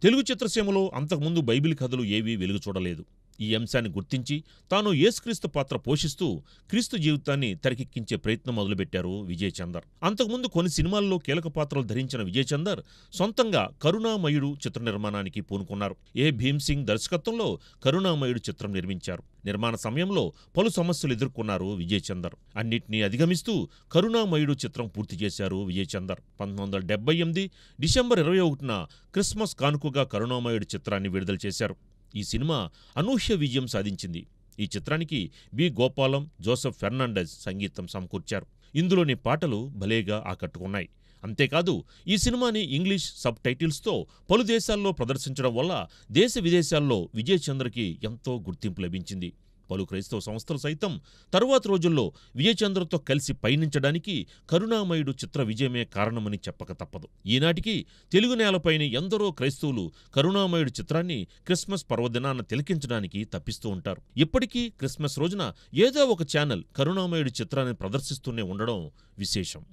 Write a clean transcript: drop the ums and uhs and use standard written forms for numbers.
తెలుగు చిత్రసీమలో అంతకుముందు బైబిల్ కథలు ఏవీ వెలుగు చూడలేదు. ఈ అంశాన్ని గుర్తించి తాను యేసుక్రీస్తు పాత్ర పోషిస్తూ క్రీస్తు జీవితాన్ని తెరకెక్కించే ప్రయత్నం మొదలుపెట్టారు విజయ్ చందర్. అంతకుముందు కొన్ని సినిమాల్లో కీలక పాత్రలు ధరించిన విజయ్ చందర్ సొంతంగా కరుణామయుడు చిత్ర నిర్మాణానికి పూనుకున్నారు. ఏ భీమ్ సింగ్ దర్శకత్వంలో కరుణామయుడు చిత్రం నిర్మించారు. నిర్మాణ సమయంలో పలు సమస్యలు ఎదుర్కొన్నారు విజయ్ చందర్. అన్నిటినీ అధిగమిస్తూ కరుణామయుడు చిత్రం పూర్తి చేశారు విజయ్ చందర్. 1978 డిసెంబర్ 21న క్రిస్మస్ కానుకగా కరుణామయుడు చిత్రాన్ని విడుదల చేశారు. ఈ సినిమా అనూహ్య విజయం సాధించింది. ఈ చిత్రానికి బి గోపాలం, జోసెఫ్ ఫెర్నాండెజ్ సంగీతం సమకూర్చారు. ఇందులోని పాటలు భలేగా ఆకట్టుకున్నాయి. అంతేకాదు ఈ సినిమాని ఇంగ్లీష్ సబ్ టైటిల్స్తో పలు దేశాల్లో ప్రదర్శించడం వల్ల దేశ విదేశాల్లో విజయ్ చంద్రకి ఎంతో గుర్తింపు లభించింది. పలు క్రైస్తవ సంస్థలు సైతం తరువాత రోజుల్లో విజయ్ చంద్రతో కలిసి పయనించడానికి కరుణామయుడు చిత్ర విజయమే కారణమని చెప్పక తప్పదు. ఈనాటికి తెలుగు నేలపైన ఎందరో క్రైస్తవులు కరుణామయుడు చిత్రాన్ని క్రిస్మస్ పర్వదినాన తిలకించడానికి తప్పిస్తూ ఉంటారు. ఇప్పటికీ క్రిస్మస్ రోజున ఏదో ఒక ఛానల్ కరుణామయుడు చిత్రాన్ని ప్రదర్శిస్తూనే ఉండడం విశేషం.